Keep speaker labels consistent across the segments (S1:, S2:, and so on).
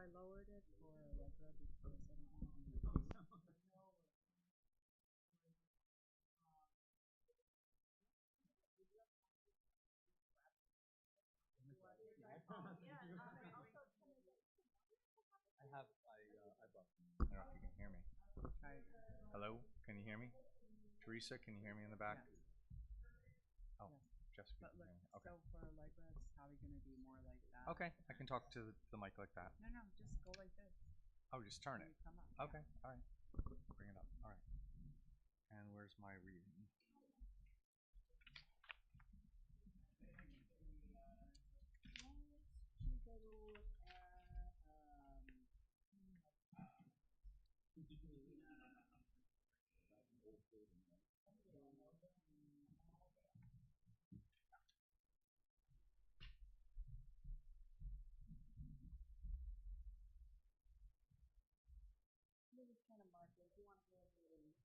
S1: I lowered it for Allegra because I don't want to.
S2: I brought them. I don't know if you can hear me.
S1: Try it.
S2: Hello, can you hear me? Teresa, can you hear me in the back?
S1: Yes.
S2: Oh,
S1: Yes.
S2: Jessica
S1: But
S2: can
S1: look,
S2: hear me. Okay.
S1: so for Allegra, it's probably going to be more like that.
S2: Okay, I can talk to the mic like that.
S1: No, no, just go like this.
S2: Oh, just turn
S1: When
S2: it.
S1: you come up.
S2: Okay, all right. Bring it up. All right. And where's my reading?
S1: She go look at we're just trying to mark it. If you want to go ahead and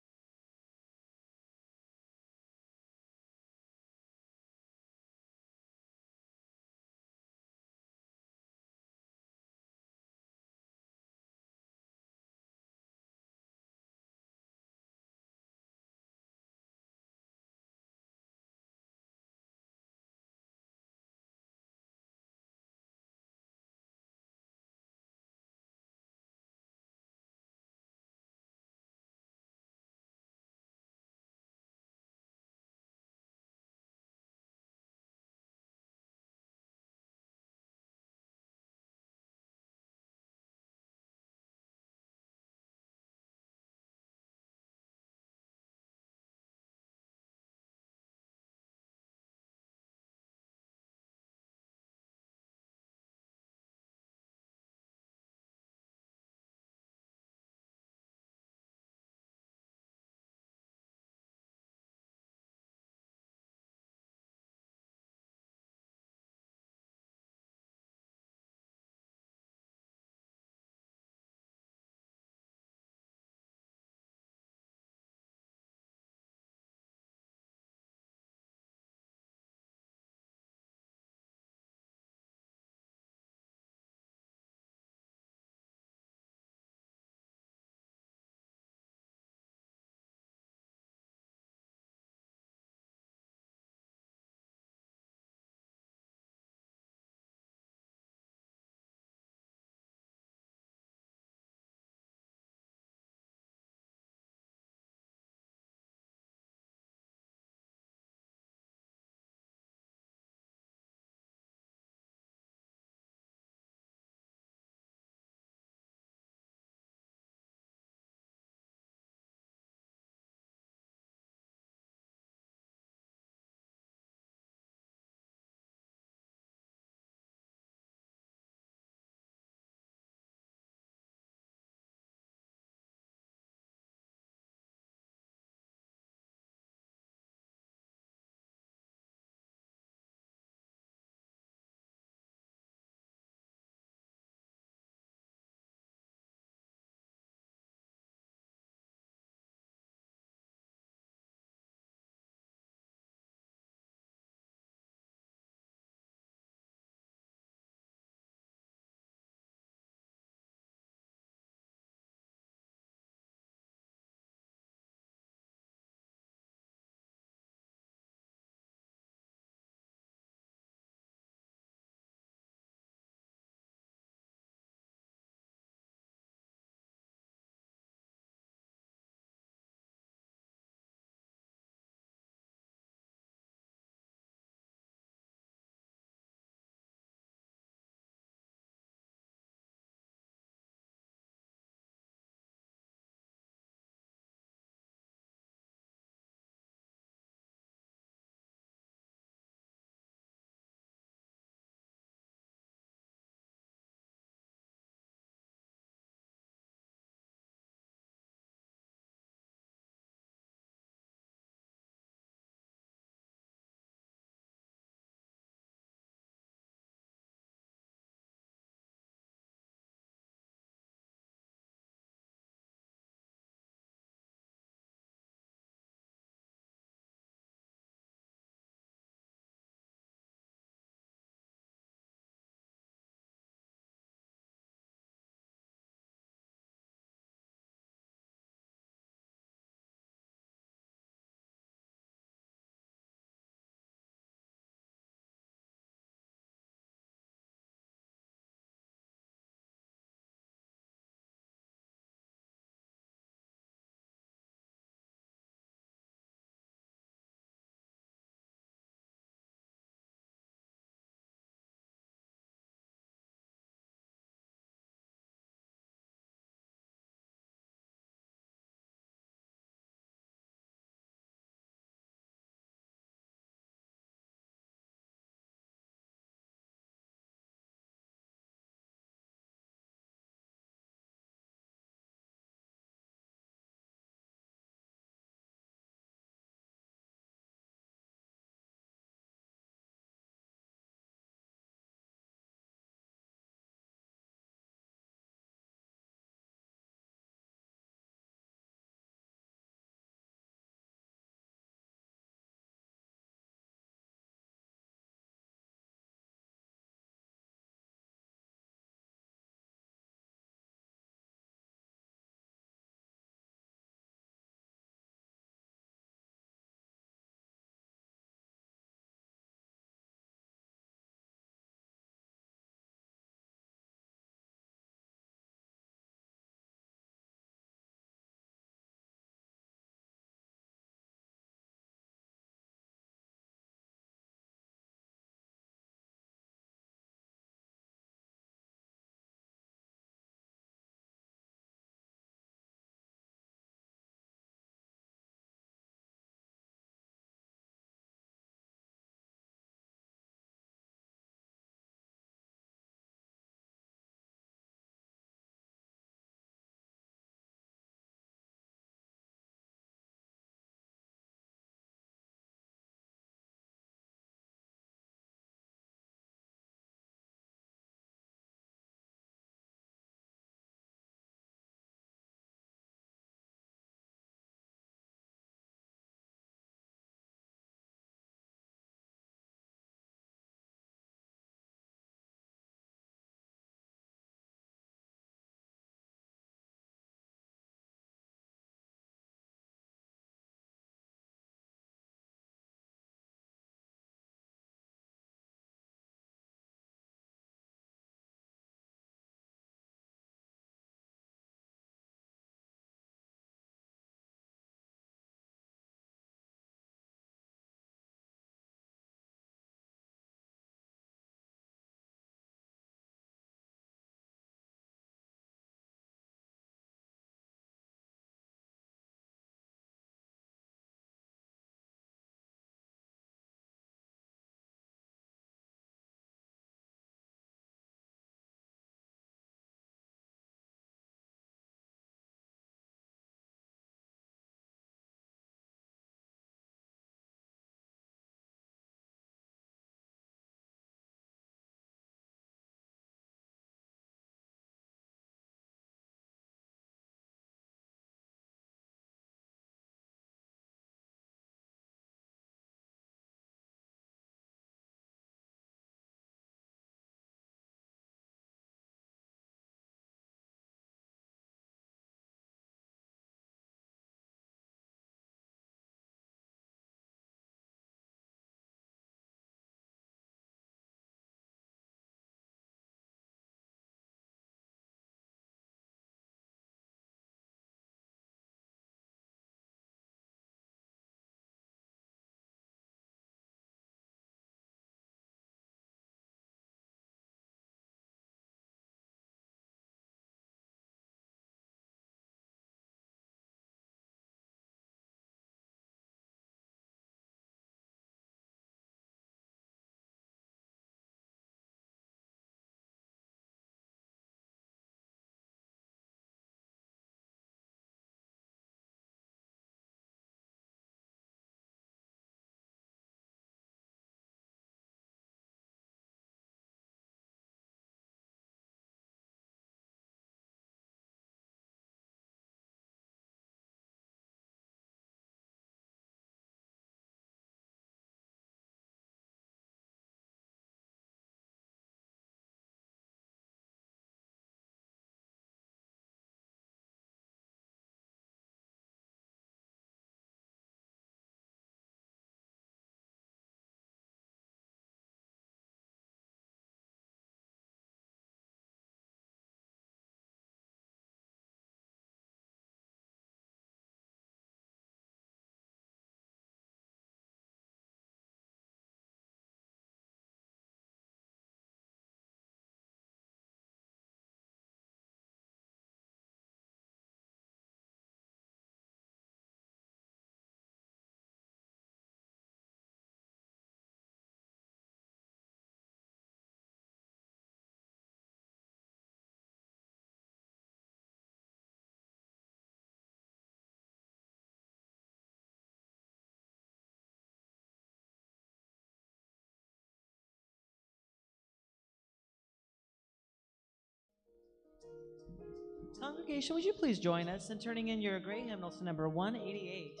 S3: Congregation, would you please join us in turning in your gray hymnals to number 188?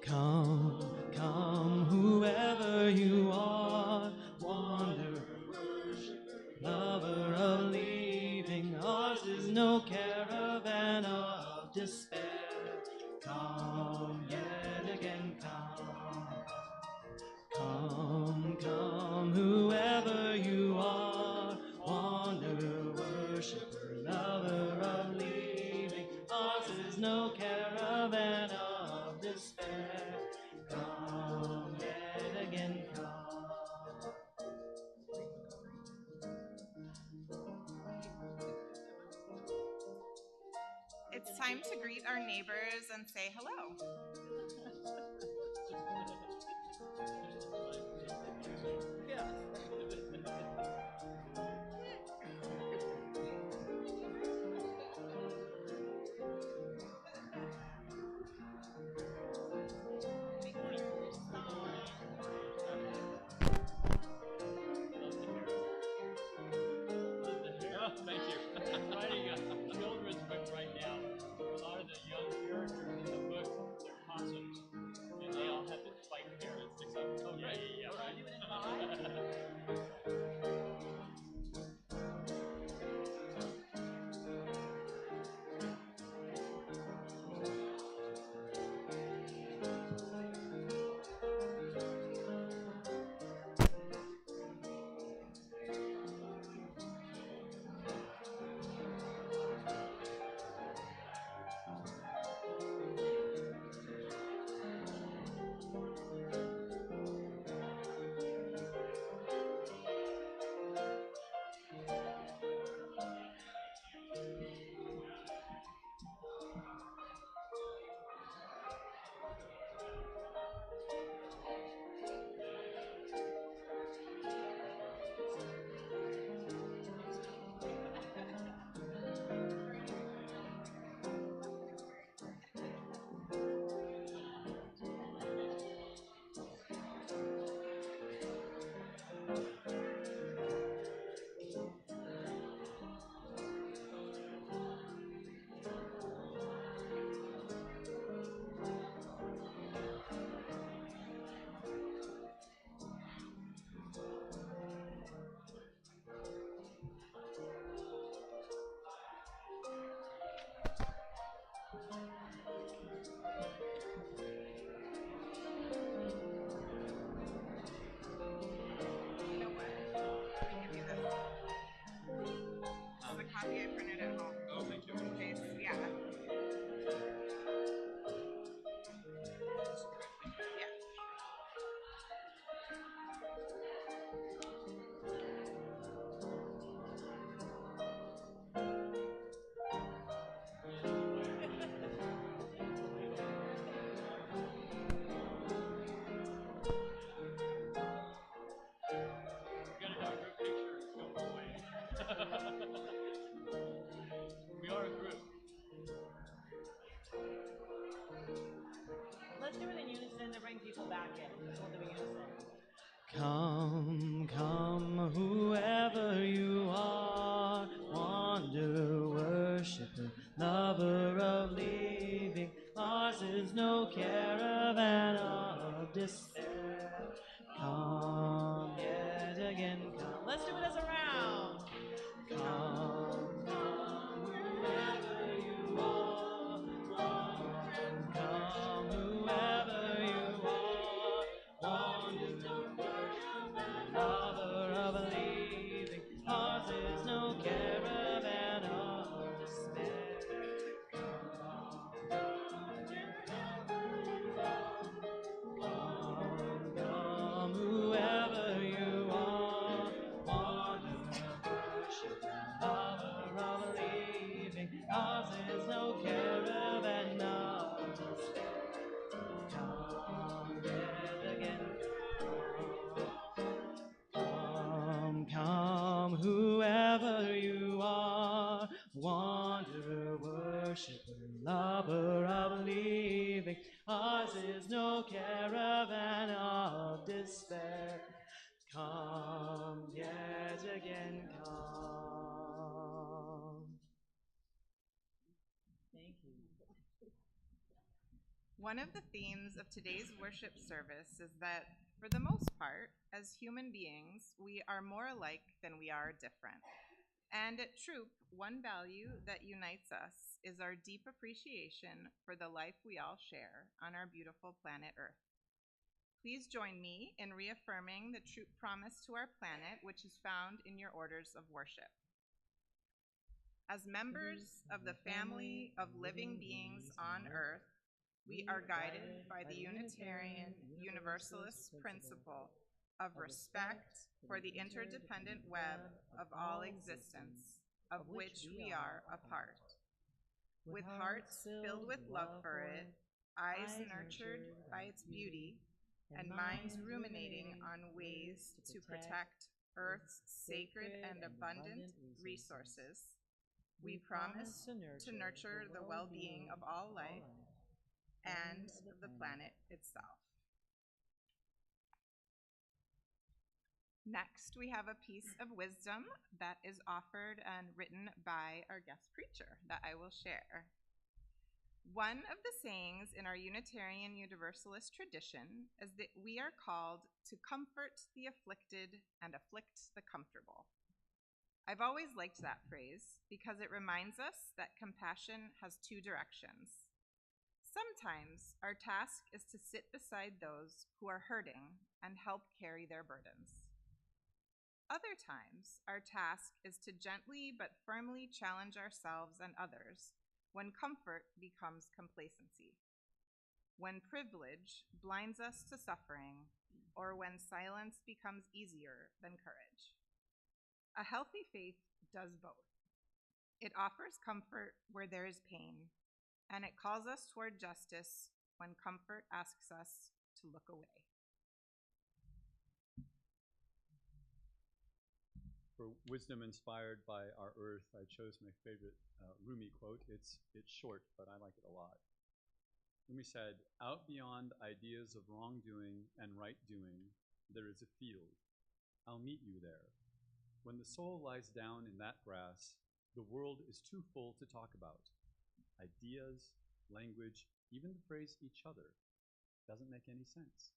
S3: Come, come, whoever you are, wanderer, lover of leaving, ours is no caravan of despair. Come, yet again come. Come, come, whoever you are, wanderer, worshiper, lover of leaving, ours is no caravan of despair. Come, yet again come.
S4: It's time to greet our neighbors and say hello.
S5: Thank you. I'm writing a children's book right now. A lot of the young characters in the book, their
S3: despair. Come yet again, come. Thank you.
S4: One of the themes of today's worship service is that, for the most part, as human beings, we are more alike than we are different. And at Troop, one value that unites us is our deep appreciation for the life we all share on our beautiful planet Earth. Please join me in reaffirming the Troop promise to our planet, which is found in your orders of worship. As members of the family of living beings on Earth, we are guided by the Unitarian Universalist principle of respect for the interdependent web of all existence, of which we are a part. With hearts filled with love for it, eyes nurtured by its beauty, and minds ruminating on ways to protect Earth's sacred and abundant resources, we promise to nurture the well-being of all life and the planet itself. Next, we have a piece of wisdom that is offered and written by our guest preacher that I will share. One of the sayings in our Unitarian Universalist tradition is that we are called to comfort the afflicted and afflict the comfortable. I've always liked that phrase because it reminds us that compassion has two directions. Sometimes our task is to sit beside those who are hurting and help carry their burdens. Other times, our task is to gently but firmly challenge ourselves and others when comfort becomes complacency, when privilege blinds us to suffering, or when silence becomes easier than courage. A healthy faith does both. It offers comfort where there is pain, and it calls us toward justice when comfort asks us to look away.
S5: For wisdom inspired by our Earth, I chose my favorite Rumi quote. It's short, but I like it a lot. Rumi said, "Out beyond ideas of wrongdoing and right doing, there is a field. I'll meet you there. When the soul lies down in that grass, the world is too full to talk about. Ideas, language, even the phrase each other doesn't make any sense."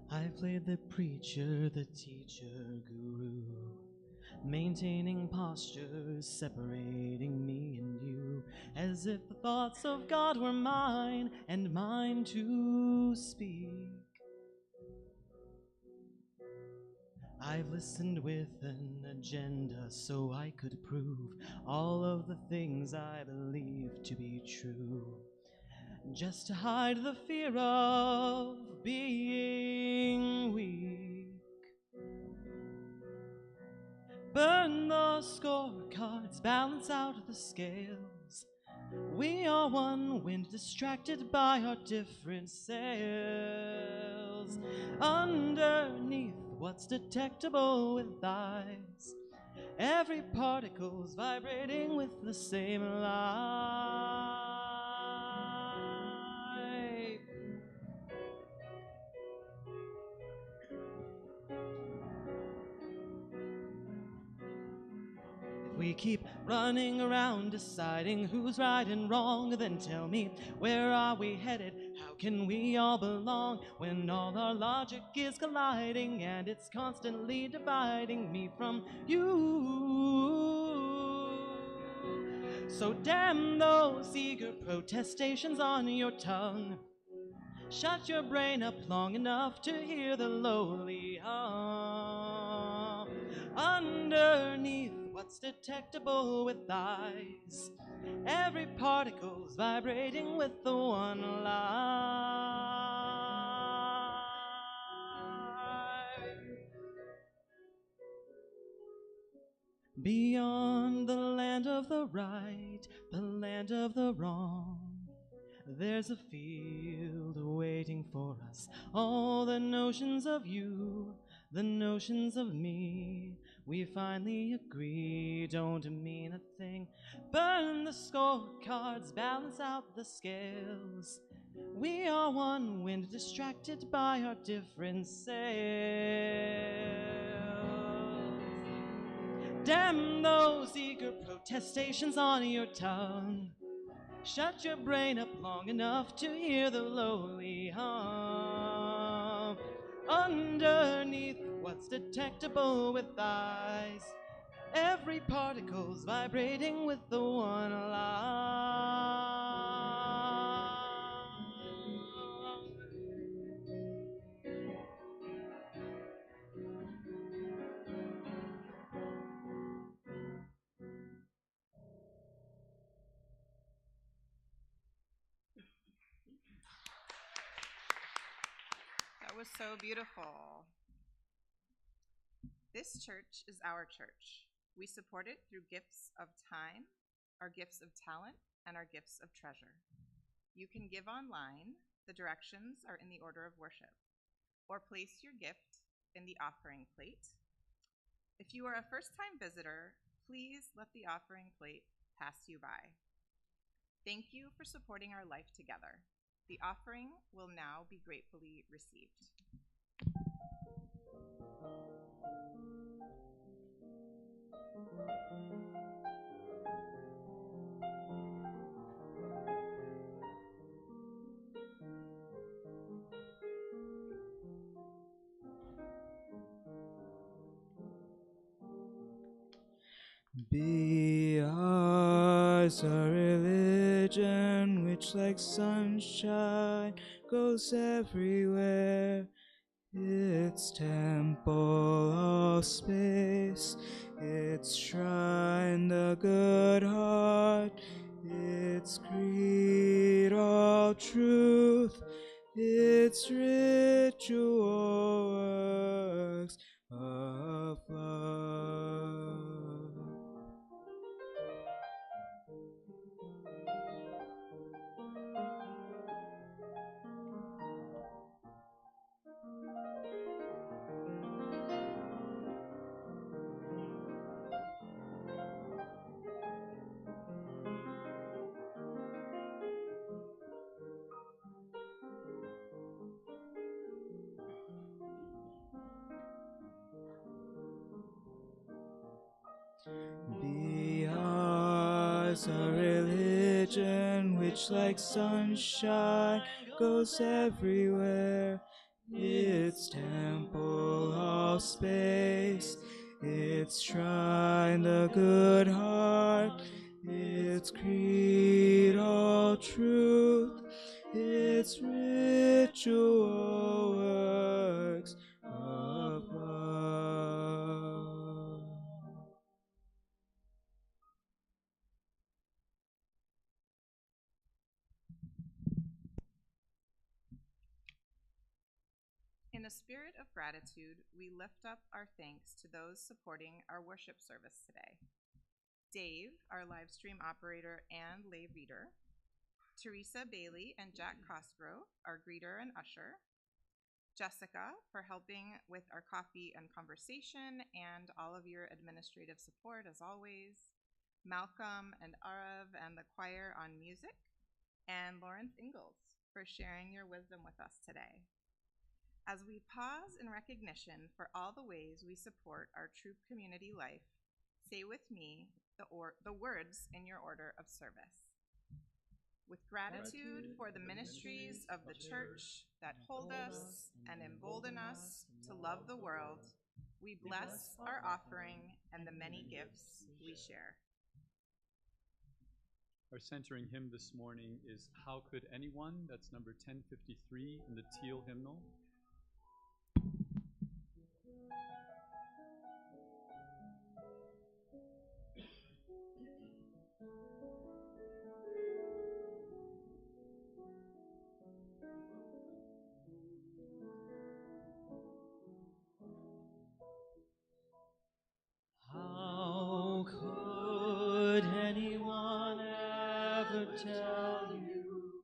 S3: I played the preacher, the teacher, guru, maintaining postures, separating me and you, as if the thoughts of God were mine and mine to speak. I've listened with an agenda so I could prove all of the things I believe to be true, just to hide the fear of being weak. Burn the scorecards, balance out the scales. We are one wind, distracted by our different sails. Underneath what's detectable with eyes, every particle's vibrating with the same light. We keep running around deciding who's right and wrong. Then tell me, where are we headed? How can we all belong when all our logic is colliding and it's constantly dividing me from you? So damn those eager protestations on your tongue. Shut your brain up long enough to hear the lowly hum. Underneath what's detectable with eyes, every particle's vibrating with the one light. Beyond the land of the right, the land of the wrong, There's a field waiting for us. All the notions of you, the notions of me, we finally agree don't mean a thing. Burn the scorecards, balance out the scales. We are one wind distracted by our different sails. Damn those eager protestations on your tongue. Shut your brain up long enough to hear the lowly hum. Underneath what's detectable with eyes, every particle's vibrating with the one lie.
S4: That was so beautiful. This church is our church. We support it through gifts of time, our gifts of talent, and our gifts of treasure. You can give online. The directions are in the order of worship. Or place your gift in the offering plate. If you are a first-time visitor, please let the offering plate pass you by. Thank you for supporting our life together. The offering will now be gratefully received.
S6: Be ours a religion which like sunshine goes everywhere. Its temple of space, its shrine the good heart, its creed all truth, its ritual works of love. Be ours a religion which like sunshine goes everywhere. Its temple of space, its shrine the good heart, its creed all truth, its ritual works of love.
S4: In a spirit of gratitude, we lift up our thanks to those supporting our worship service today. Dave, our live stream operator and lay reader. Teresa Bailey and Jack Cosgrove, our greeter and usher. Jessica, for helping with our coffee and conversation and all of your administrative support as always. Malcolm and Arav and the choir on music. And Lawrence Ingalls for sharing your wisdom with us today. As we pause in recognition for all the ways we support our troop community life, say with me the words in your order of service. With gratitude for the ministries of the church that hold us and embolden us to love the world, we bless our offering and the many gifts we share.
S5: Our centering hymn this morning is How Could Anyone? That's number 1053 in the Teal hymnal.
S3: How could anyone ever tell you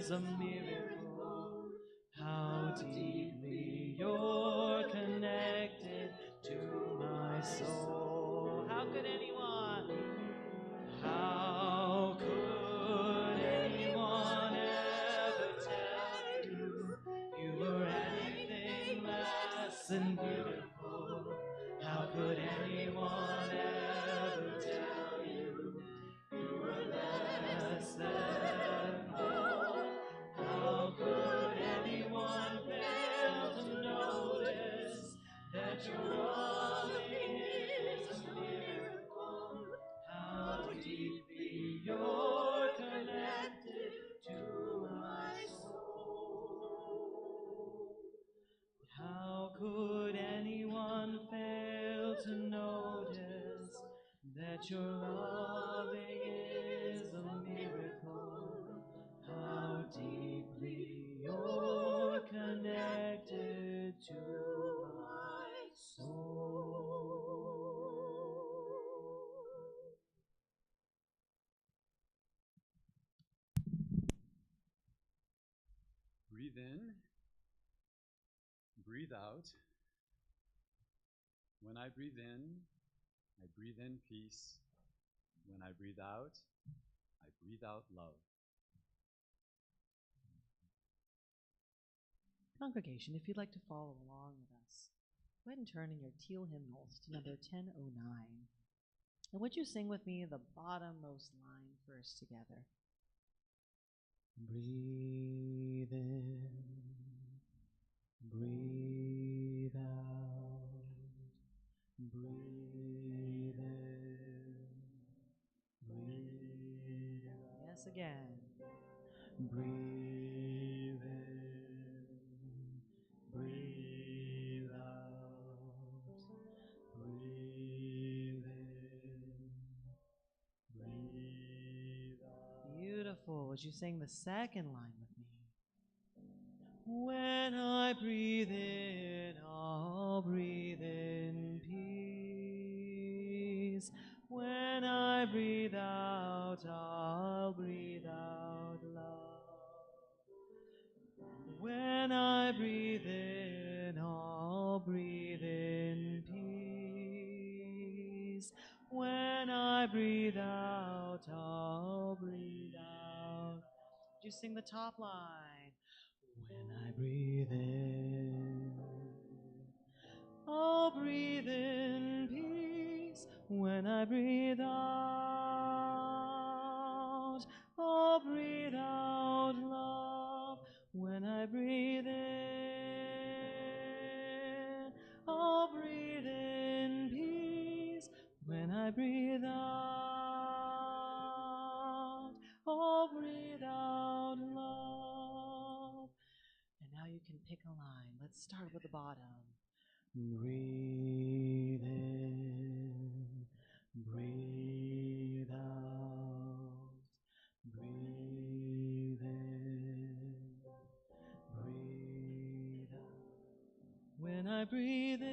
S3: is a miracle. How deeply you're connected to my soul. How could anyone? How could anyone ever tell you you were anything less than beautiful? How could anyone ever tell you you were less than whole? How could anyone fail to notice that your loving is a miracle? How deeply you're connected to my soul. How could anyone fail to notice that your loving is a miracle? How deeply you're connected to my soul.
S5: Breathe in, breathe out. When I breathe in peace. When I breathe out love.
S3: Congregation, if you'd like to follow along with us, go ahead and turn in your teal hymnals to number 1009. And would you sing with me the bottommost line first together? Breathe in, breathe out, breathe in, breathe out. Yes, again. Breathe in, breathe out, breathe in, breathe out. Beautiful. Would you sing the second line with me? When I breathe in, I'll breathe in peace. When I breathe out, I'll breathe out love. When I breathe in, I'll breathe in peace. When I breathe out, I'll breathe out. Would you sing the top line? When I breathe in, I'll breathe in peace. When I breathe out, I'll breathe out love. When I breathe in, I'll breathe in peace. When I breathe out, I'll breathe out love. And now you can pick a line. Let's start with the bottom. Breathe in, breathe out, breathe in, breathe out. When I breathe in,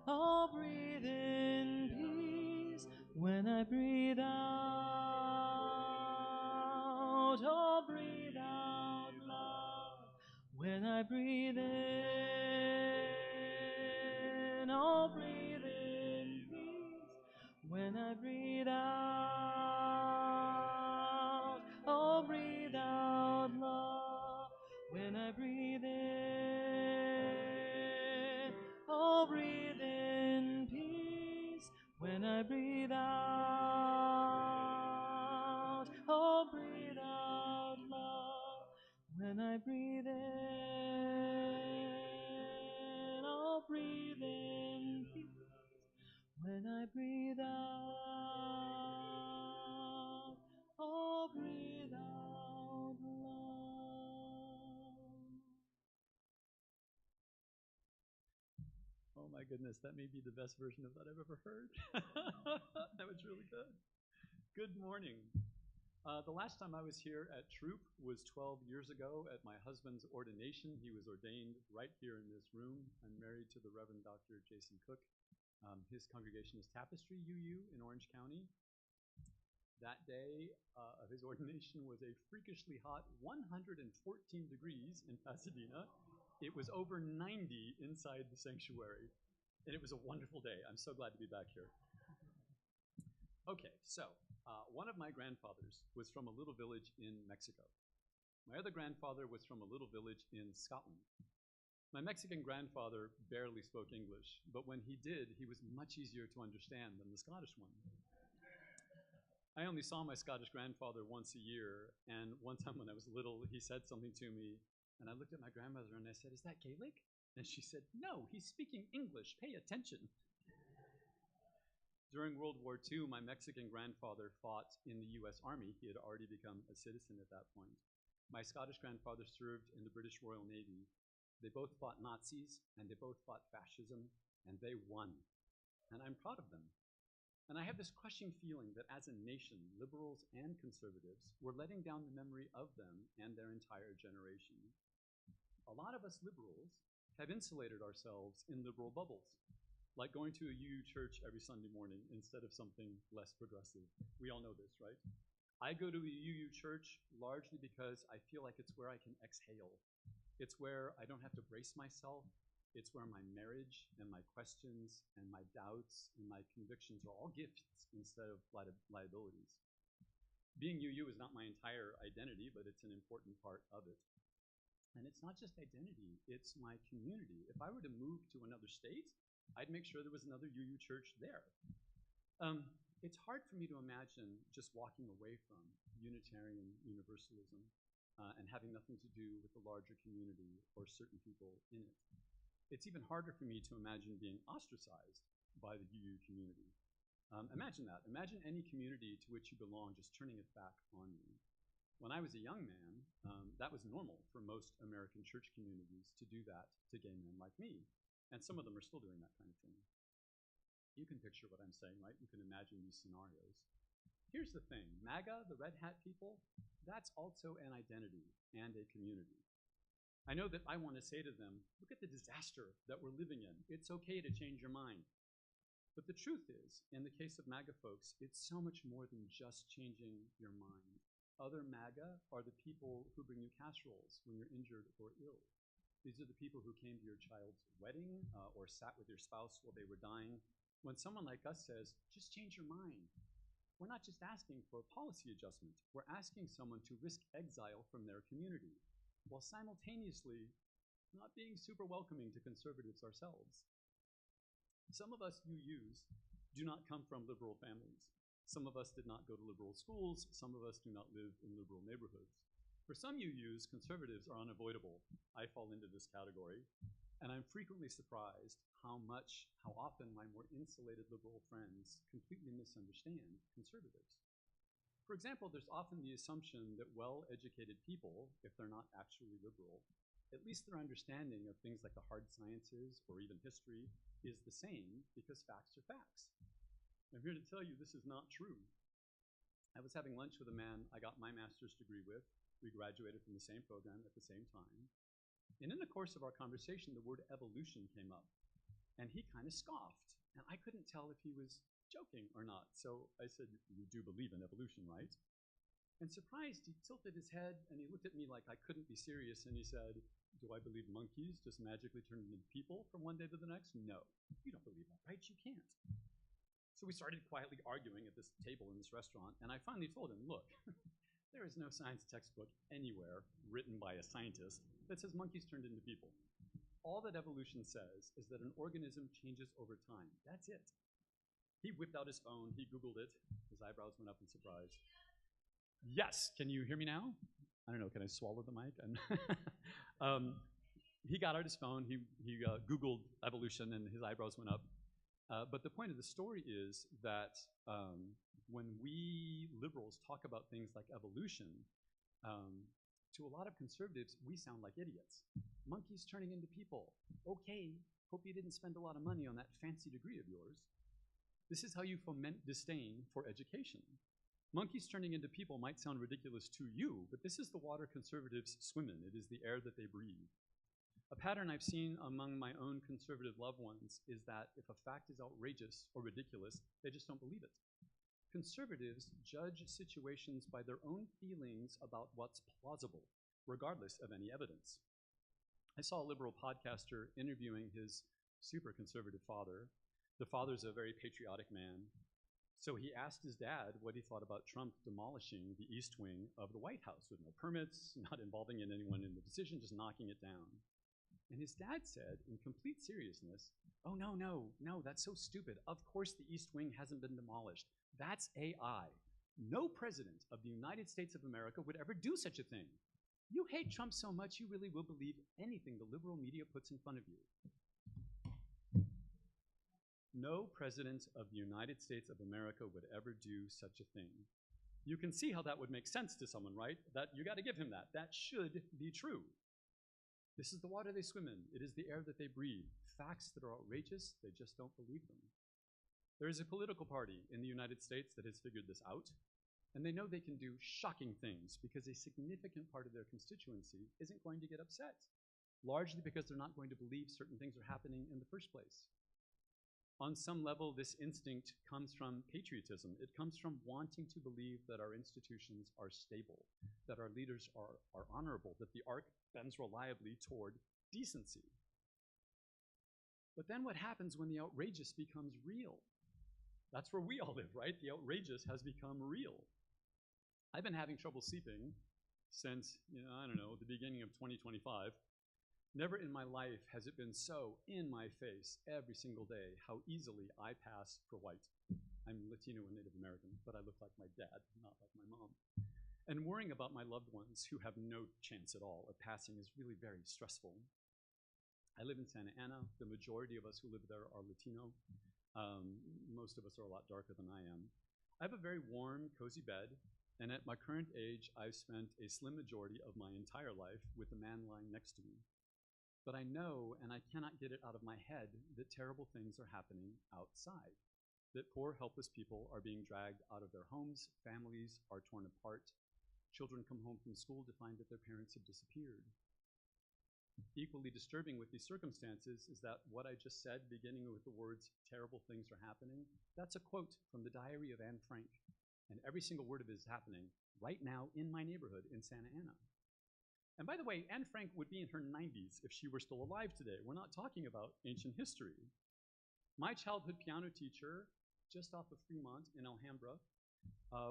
S3: I'll breathe in peace. When I breathe out, I'll breathe out love. When I breathe in, I'll breathe in peace. When I breathe out, I'll breathe out love. When I breathe in, I'll breathe in peace. When I breathe out, I'll breathe out love. When I breathe in, I'll breathe in peace. When I breathe out, I'll breathe out love.
S5: Oh my goodness, that may be the best version of that I've ever heard. That was really good. Good morning. The last time I was here at Troop was 12 years ago at my husband's ordination. He was ordained right here in this room. I'm married to the Reverend Dr. Jason Cook. His congregation is Tapestry UU in Orange County. That day, a his ordination was a freakishly hot 114 degrees in Pasadena. It was over 90 inside the sanctuary, and it was a wonderful day. I'm so glad to be back here. Okay, so one of my grandfathers was from a little village in Mexico. My other grandfather was from a little village in Scotland. My Mexican grandfather barely spoke English, but when he did, he was much easier to understand than the Scottish one. I only saw my Scottish grandfather once a year, and one time when I was little, he said something to me, and I looked at my grandmother and I said, "Is that Gaelic?" And she said, "No, he's speaking English. Pay attention." During World War II, my Mexican grandfather fought in the US Army. He had already become a citizen at that point. My Scottish grandfather served in the British Royal Navy. They both fought Nazis, and they both fought fascism, and they won. And I'm proud of them. And I have this crushing feeling that as a nation, liberals and conservatives, we're letting down the memory of them and their entire generation. A lot of us liberals have insulated ourselves in liberal bubbles, like going to a UU church every Sunday morning instead of something less progressive. We all know this, right? I go to a UU church largely because I feel like it's where I can exhale. It's where I don't have to brace myself. It's where my marriage and my questions and my doubts and my convictions are all gifts instead of liabilities. Being UU is not my entire identity, but it's an important part of it. And it's not just identity, it's my community. If I were to move to another state, I'd make sure there was another UU church there. It's hard for me to imagine just walking away from Unitarian Universalism and having nothing to do with the larger community or certain people in it. It's even harder for me to imagine being ostracized by the UU community. Imagine that. Imagine any community to which you belong just turning its back on you. When I was a young man, that was normal for most American church communities to do that to gay men like me. And some of them are still doing that kind of thing. You can picture what I'm saying, right? You can imagine these scenarios. Here's the thing, MAGA, the red hat people, that's also an identity and a community. I know that I want to say to them, look at the disaster that we're living in. It's okay to change your mind. But the truth is, in the case of MAGA folks, it's so much more than just changing your mind. Other MAGA are the people who bring you casseroles when you're injured or ill. These are the people who came to your child's wedding or sat with your spouse while they were dying. When someone like us says, just change your mind, we're not just asking for a policy adjustment. We're asking someone to risk exile from their community, while simultaneously not being super welcoming to conservatives ourselves. Some of us UUs do not come from liberal families. Some of us did not go to liberal schools. Some of us do not live in liberal neighborhoods. For some UUs, conservatives are unavoidable. I fall into this category. And I'm frequently surprised how often my more insulated liberal friends completely misunderstand conservatives. For example, there's often the assumption that well-educated people, if they're not actually liberal, at least their understanding of things like the hard sciences or even history is the same because facts are facts. I'm here to tell you this is not true. I was having lunch with a man I got my master's degree with. We graduated from the same program at the same time. And in the course of our conversation, the word evolution came up. And he kind of scoffed. And I couldn't tell if he was joking or not. So I said, you do believe in evolution, right? And surprised, he tilted his head and he looked at me like I couldn't be serious and he said, do I believe monkeys just magically turn into people from one day to the next? No, you don't believe that, right? You can't. So we started quietly arguing at this table in this restaurant, and I finally told him, look, there is no science textbook anywhere written by a scientist that says monkeys turned into people. All that evolution says is that an organism changes over time. That's it. He whipped out his phone, he Googled it, his eyebrows went up in surprise. Yes, can you hear me now? I don't know, can I swallow the mic? He got out his phone, he Googled evolution and his eyebrows went up. But the point of the story is that when we liberals talk about things like evolution, to a lot of conservatives, we sound like idiots. Monkeys turning into people. Okay, hope you didn't spend a lot of money on that fancy degree of yours. This is how you foment disdain for education. Monkeys turning into people might sound ridiculous to you, but this is the water conservatives swim in. It is the air that they breathe. A pattern I've seen among my own conservative loved ones is that if a fact is outrageous or ridiculous, they just don't believe it. conservatives judge situations by their own feelings about what's plausible, regardless of any evidence. I saw a liberal podcaster interviewing his super conservative father. The father's a very patriotic man. So he asked his dad what he thought about Trump demolishing the East Wing of the White House with no permits, not involving anyone in the decision, just knocking it down. And his dad said, in complete seriousness, "Oh, no, that's so stupid. Of course the East Wing hasn't been demolished. That's AI. No president of the United States of America would ever do such a thing. You hate Trump so much you really will believe anything the liberal media puts in front of you." No president of the United States of America would ever do such a thing. You can see how that would make sense to someone, right? That you got to give him that. That should be true. This is the water they swim in. It is the air that they breathe. Facts that are outrageous, they just don't believe them. There is a political party in the United States that has figured this out, and they know they can do shocking things because a significant part of their constituency isn't going to get upset, largely because they're not going to believe certain things are happening in the first place. On some level, this instinct comes from patriotism. It comes from wanting to believe that our institutions are stable, that our leaders are honorable, that the arc bends reliably toward decency. But then what happens when the outrageous becomes real? That's where we all live, right? The outrageous has become real. I've been having trouble sleeping since, the beginning of 2025. Never in my life has it been so in my face every single day how easily I pass for white. I'm Latino and Native American, but I look like my dad, not like my mom. And worrying about my loved ones who have no chance at all of passing is really very stressful. I live in Santa Ana. The majority of us who live there are Latino. Most of us are a lot darker than I am. I have a very warm, cozy bed, and at my current age, I've spent a slim majority of my entire life with a man lying next to me. But I know, and I cannot get it out of my head, that terrible things are happening outside, that poor, helpless people are being dragged out of their homes, families are torn apart, children come home from school to find that their parents have disappeared. Equally disturbing with these circumstances is that what I just said, beginning with the words, "terrible things are happening," that's a quote from the diary of Anne Frank. And every single word of it is happening right now in my neighborhood in Santa Ana. And by the way, Anne Frank would be in her 90s if she were still alive today. We're not talking about ancient history. My childhood piano teacher, just off of Fremont in Alhambra,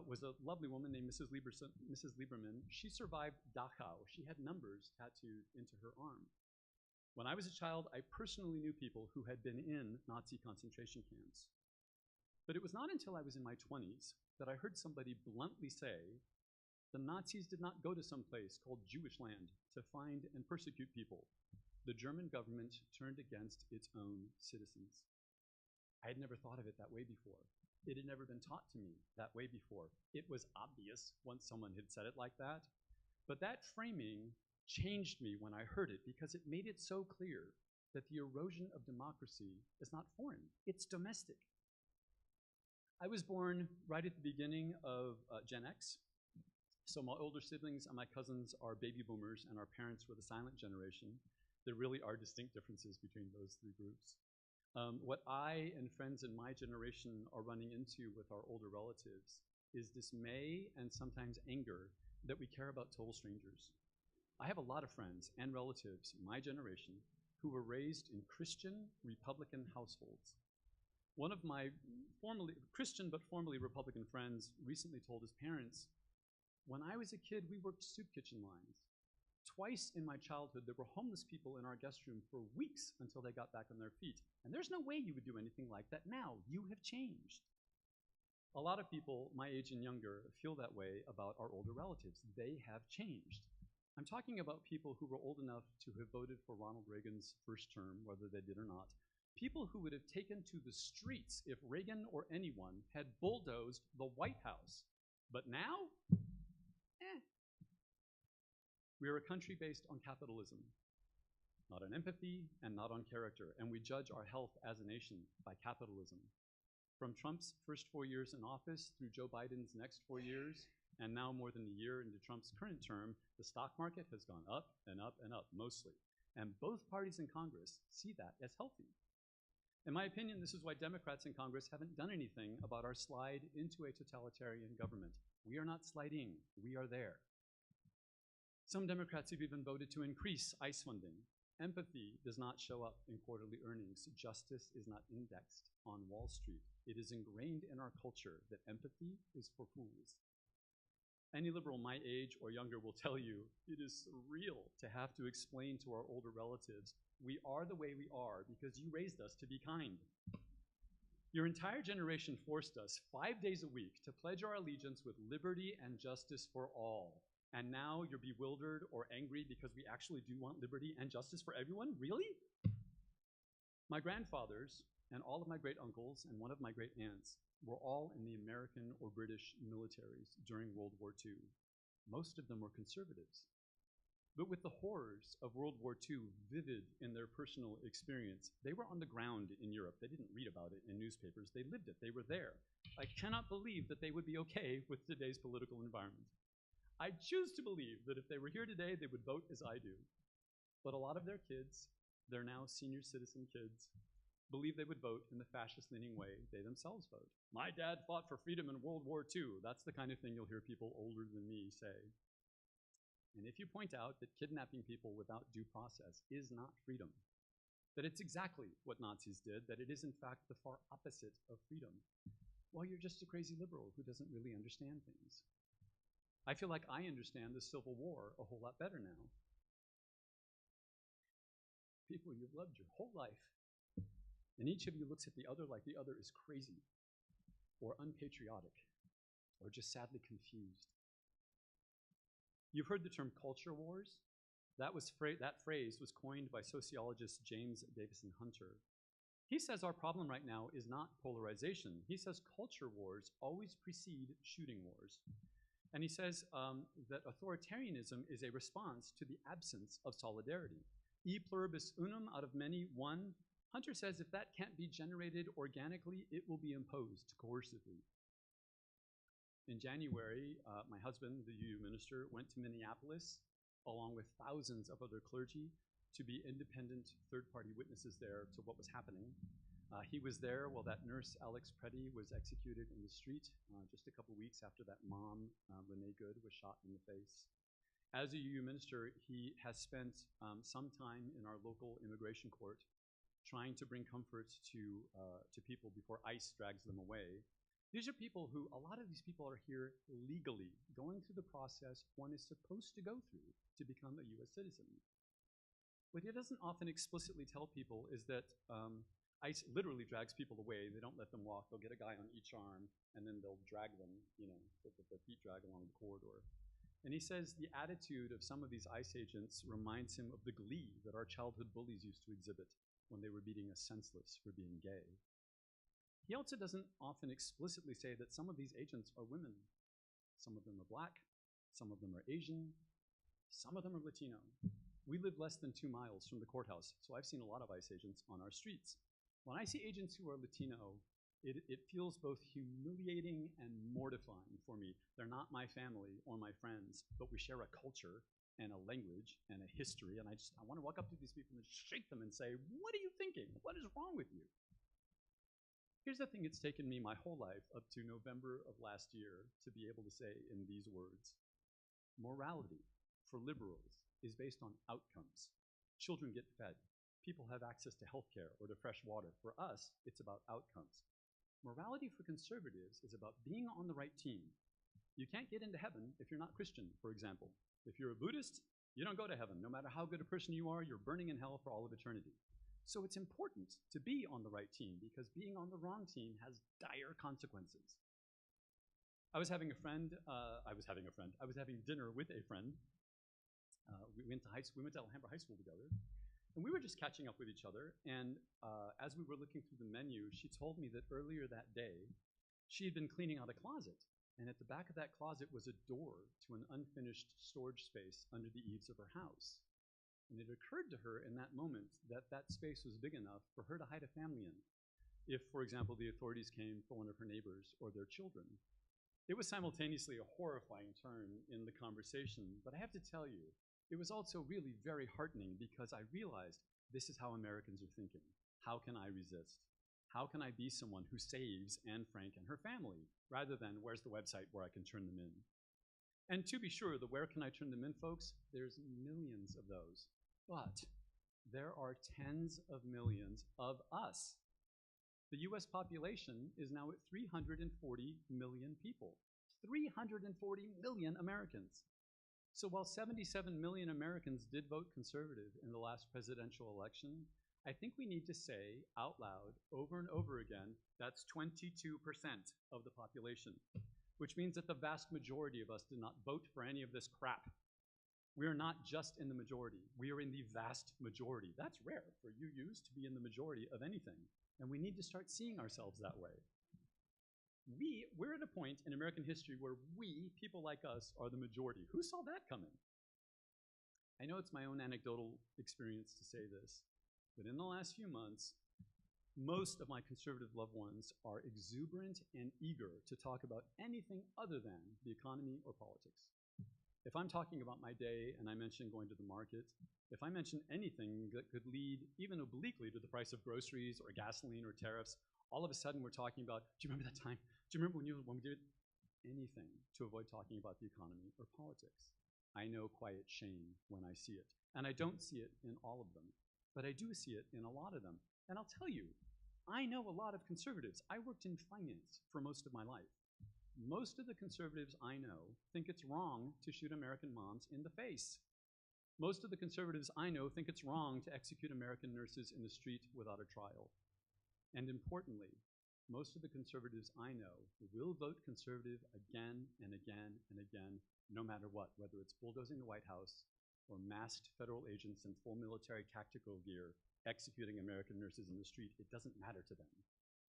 S5: was a lovely woman named Mrs. Lieberman. She survived Dachau. She had numbers tattooed into her arm. When I was a child, I personally knew people who had been in Nazi concentration camps. But it was not until I was in my 20s that I heard somebody bluntly say, the Nazis did not go to some place called Jewish land to find and persecute people. The German government turned against its own citizens. I had never thought of it that way before. It had never been taught to me that way before. It was obvious once someone had said it like that. But that framing changed me when I heard it because it made it so clear that the erosion of democracy is not foreign, it's domestic. I was born right at the beginning of Gen X. So my older siblings and my cousins are baby boomers, and our parents were the silent generation. There really are distinct differences between those three groups. What I and friends in my generation are running into with our older relatives is dismay and sometimes anger that we care about total strangers. I have a lot of friends and relatives in my generation who were raised in Christian Republican households. One of my Christian but formerly Republican friends recently told his parents, "When I was a kid, we worked soup kitchen lines. Twice in my childhood, there were homeless people in our guest room for weeks until they got back on their feet. And there's no way you would do anything like that now. You have changed." A lot of people my age and younger feel that way about our older relatives. They have changed. I'm talking about people who were old enough to have voted for Ronald Reagan's first term, whether they did or not. People who would have taken to the streets if Reagan or anyone had bulldozed the White House. But now? We are a country based on capitalism, not on empathy and not on character, and we judge our health as a nation by capitalism. From Trump's first 4 years in office through Joe Biden's next 4 years, and now more than a year into Trump's current term, the stock market has gone up and up and up, mostly. And both parties in Congress see that as healthy. In my opinion, this is why Democrats in Congress haven't done anything about our slide into a totalitarian government. We are not sliding, we are there. Some Democrats have even voted to increase ICE funding. Empathy does not show up in quarterly earnings. Justice is not indexed on Wall Street. It is ingrained in our culture that empathy is for fools. Any liberal my age or younger will tell you it is surreal to have to explain to our older relatives, we are the way we are because you raised us to be kind. Your entire generation forced us 5 days a week to pledge our allegiance with liberty and justice for all. And now you're bewildered or angry because we actually do want liberty and justice for everyone? Really? My grandfathers and all of my great uncles and one of my great aunts were all in the American or British militaries during World War II. Most of them were conservatives. But with the horrors of World War II vivid in their personal experience, they were on the ground in Europe. They didn't read about it in newspapers. They lived it. They were there. I cannot believe that they would be okay with today's political environment. I choose to believe that if they were here today, they would vote as I do. But a lot of their kids, they're now senior citizen kids, believe they would vote in the fascist-leaning way they themselves vote. My dad fought for freedom in World War II. That's the kind of thing you'll hear people older than me say. And if you point out that kidnapping people without due process is not freedom, that it's exactly what Nazis did, that it is in fact the far opposite of freedom, well, you're just a crazy liberal who doesn't really understand things. I feel like I understand the Civil War a whole lot better now. People you've loved your whole life, and each of you looks at the other like the other is crazy, or unpatriotic, or just sadly confused. You've heard the term culture wars. That phrase was coined by sociologist James Davison Hunter. He says our problem right now is not polarization. He says culture wars always precede shooting wars. And he says that authoritarianism is a response to the absence of solidarity. E pluribus unum, out of many, one. Hunter says if that can't be generated organically, it will be imposed coercively. In January, my husband, the UU minister, went to Minneapolis along with thousands of other clergy to be independent third-party witnesses there to what was happening. He was there while that nurse, Alex Preddy, was executed in the street just a couple weeks after that mom, Renee Good, was shot in the face. As a UU minister, he has spent some time in our local immigration court trying to bring comfort to people before ICE drags them away. These are people who, a lot of these people are here legally, going through the process one is supposed to go through to become a US citizen. What he doesn't often explicitly tell people is that ICE literally drags people away. They don't let them walk. They'll get a guy on each arm, and then they'll drag them, with their feet drag along the corridor. And he says the attitude of some of these ICE agents reminds him of the glee that our childhood bullies used to exhibit when they were beating us senseless for being gay. He also doesn't often explicitly say that some of these agents are women. Some of them are black, some of them are Asian, some of them are Latino. We live less than 2 miles from the courthouse, so I've seen a lot of ICE agents on our streets. When I see agents who are Latino, it feels both humiliating and mortifying for me. They're not my family or my friends, but we share a culture and a language and a history, and I want to walk up to these people and shake them and say, what are you thinking? What is wrong with you? Here's the thing it's taken me my whole life up to November of last year to be able to say in these words. Morality for liberals is based on outcomes. Children get fed. People have access to healthcare or to fresh water. For us, it's about outcomes. Morality for conservatives is about being on the right team. You can't get into heaven if you're not Christian, for example. If you're a Buddhist, you don't go to heaven. No matter how good a person you are, you're burning in hell for all of eternity. So it's important to be on the right team because being on the wrong team has dire consequences. I was having dinner with a friend. We went to Alhambra High School together, and we were just catching up with each other. And as we were looking through the menu, she told me that earlier that day, she had been cleaning out a closet, and at the back of that closet was a door to an unfinished storage space under the eaves of her house. And it occurred to her in that moment that that space was big enough for her to hide a family in, if, for example, the authorities came for one of her neighbors or their children. It was simultaneously a horrifying turn in the conversation, but I have to tell you, it was also really very heartening because I realized this is how Americans are thinking. How can I resist? How can I be someone who saves Anne Frank and her family, rather than where's the website where I can turn them in? And to be sure, the where can I turn them in, folks, there's millions of those. But there are tens of millions of us. The US population is now at 340 million people. 340 million Americans. So while 77 million Americans did vote conservative in the last presidential election, I think we need to say out loud over and over again, that's 22% of the population, which means that the vast majority of us did not vote for any of this crap. We are not just in the majority, we are in the vast majority. That's rare for UUs to be in the majority of anything, and we need to start seeing ourselves that way. We're at a point in American history where we, people like us, are the majority. Who saw that coming? I know it's my own anecdotal experience to say this, but in the last few months, most of my conservative loved ones are exuberant and eager to talk about anything other than the economy or politics. If I'm talking about my day and I mention going to the market, if I mention anything that could lead even obliquely to the price of groceries or gasoline or tariffs, all of a sudden we're talking about, do you remember that time? Do you remember when we did anything to avoid talking about the economy or politics? I know quiet shame when I see it. And I don't see it in all of them, but I do see it in a lot of them. And I'll tell you, I know a lot of conservatives. I worked in finance for most of my life. Most of the conservatives I know think it's wrong to shoot American moms in the face. Most of the conservatives I know think it's wrong to execute American nurses in the street without a trial. And importantly, most of the conservatives I know will vote conservative again and again and again, no matter what, whether it's bulldozing the White House or masked federal agents in full military tactical gear executing American nurses in the street. It doesn't matter to them,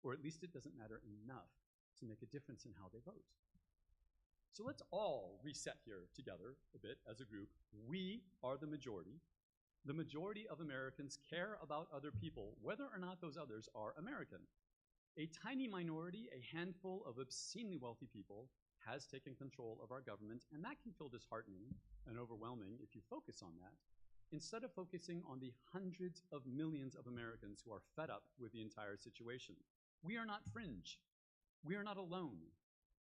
S5: or at least it doesn't matter enough to make a difference in how they vote. So let's all reset here together a bit as a group. We are the majority. The majority of Americans care about other people, whether or not those others are American. A tiny minority, a handful of obscenely wealthy people, has taken control of our government, and that can feel disheartening and overwhelming if you focus on that, instead of focusing on the hundreds of millions of Americans who are fed up with the entire situation. We are not fringe, we are not alone,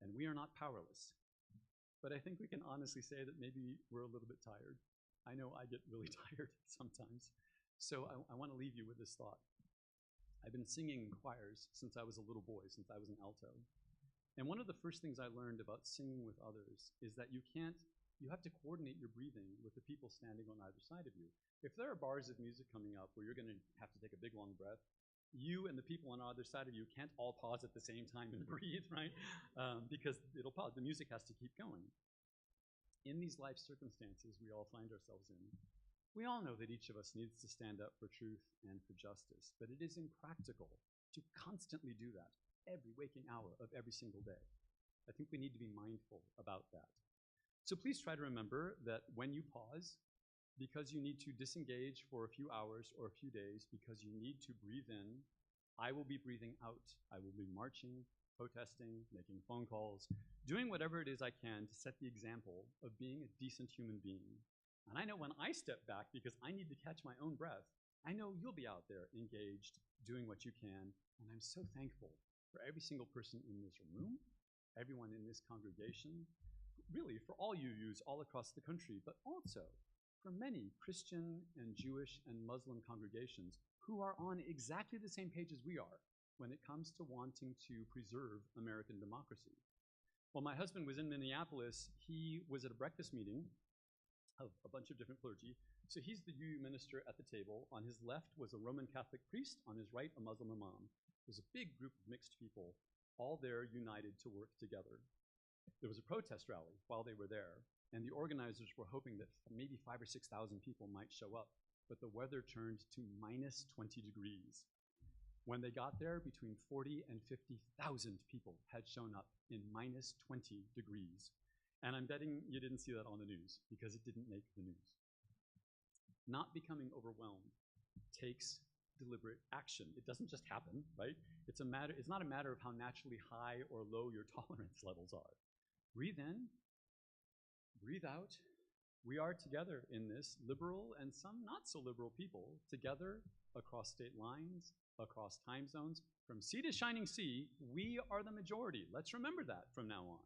S5: and we are not powerless. But I think we can honestly say that maybe we're a little bit tired. I know I get really tired sometimes. So I want to leave you with this thought. I've been singing in choirs since I was a little boy, since I was an alto. And one of the first things I learned about singing with others is that you have to coordinate your breathing with the people standing on either side of you. If there are bars of music coming up where you're going to have to take a big long breath, you and the people on either side of you can't all pause at the same time and breathe, right? Because it'll pause, the music has to keep going. In these life circumstances we all find ourselves in, we all know that each of us needs to stand up for truth and for justice, but it is impractical to constantly do that every waking hour of every single day. I think we need to be mindful about that. So please try to remember that when you pause, because you need to disengage for a few hours or a few days, because you need to breathe in, I will be breathing out. I will be marching, protesting, making phone calls, doing whatever it is I can to set the example of being a decent human being. And I know when I step back, because I need to catch my own breath, I know you'll be out there engaged, doing what you can, and I'm so thankful for every single person in this room, everyone in this congregation, really for all UUs all across the country, but also for many Christian and Jewish and Muslim congregations who are on exactly the same page as we are when it comes to wanting to preserve American democracy. While my husband was in Minneapolis, he was at a breakfast meeting of a bunch of different clergy. So he's the UU minister at the table. On his left was a Roman Catholic priest, on his right a Muslim imam. There's a big group of mixed people, all there united to work together. There was a protest rally while they were there, and the organizers were hoping that maybe 5,000 or 6,000 people might show up, but the weather turned to minus 20 degrees. When they got there, between 40 and 50,000 people had shown up in minus 20 degrees. And I'm betting you didn't see that on the news, because it didn't make the news. Not becoming overwhelmed takes deliberate action. It doesn't just happen, right? It's not a matter of how naturally high or low your tolerance levels are. Breathe in, breathe out. We are together in this, liberal and some not so liberal people, together across state lines, across time zones. From sea to shining sea, we are the majority. Let's remember that from now on.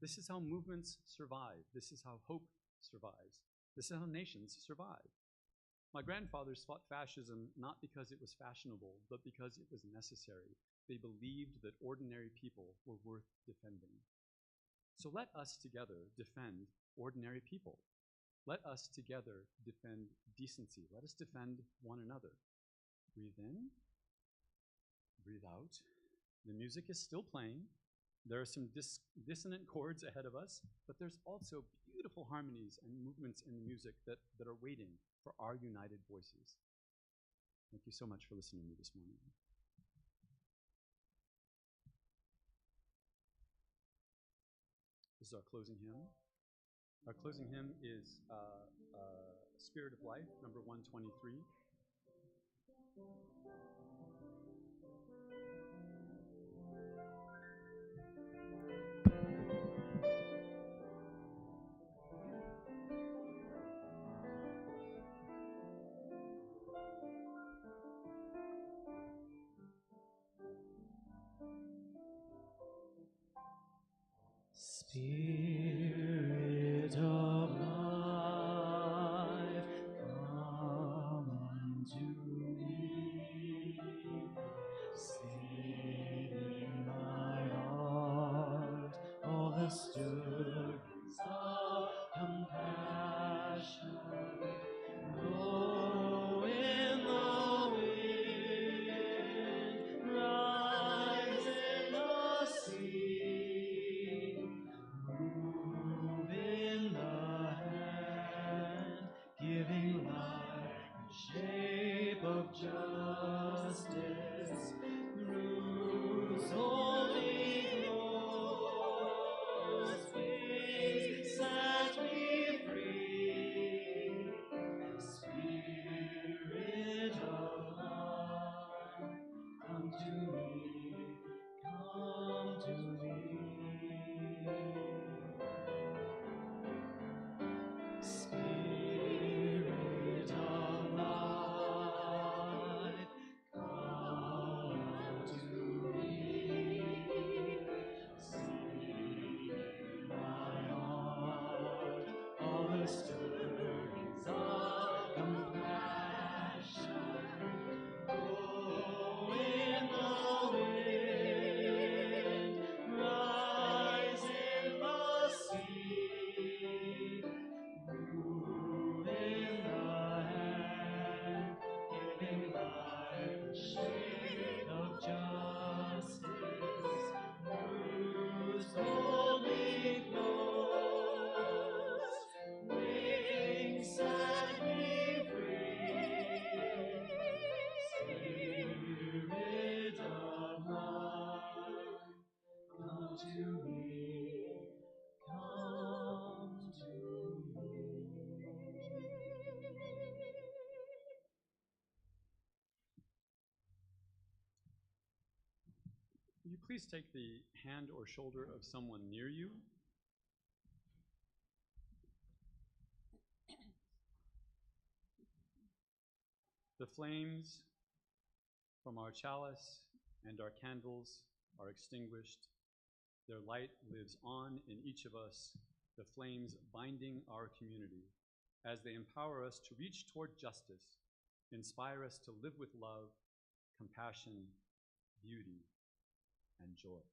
S5: This is how movements survive. This is how hope survives. This is how nations survive. My grandfathers fought fascism not because it was fashionable, but because it was necessary. They believed that ordinary people were worth defending. So let us together defend ordinary people. Let us together defend decency. Let us defend one another. Breathe in, breathe out. The music is still playing. There are some dissonant chords ahead of us, but there's also beautiful harmonies and movements in the music that are waiting for our united voices. Thank you so much for listening to me this morning. This is our closing hymn. Our closing hymn is Spirit of Life, number 123.
S6: Spirit of life, come unto me. Sing in my heart all the stirrings of compassion. Blow in the wind, rise in the sea. Move in the hand, giving life the shape of justice. Through holy cross, wings set me free. Spirit of life, come to me, come to me. Spirit of life, come unto me. Sing in my heart all the stirrings of compassion. Blow in the wind, rise in the sea. Move in the hand, giving life the shape of justice. Bruised holy cross, wings set me free. Spirit of life, come to me, come to me.
S5: Will you please take the hand or shoulder of someone near you? The flames from our chalice and our candles are extinguished. Their light lives on in each of us, the flames binding our community as they empower us to reach toward justice, inspire us to live with love, compassion, beauty, and joy.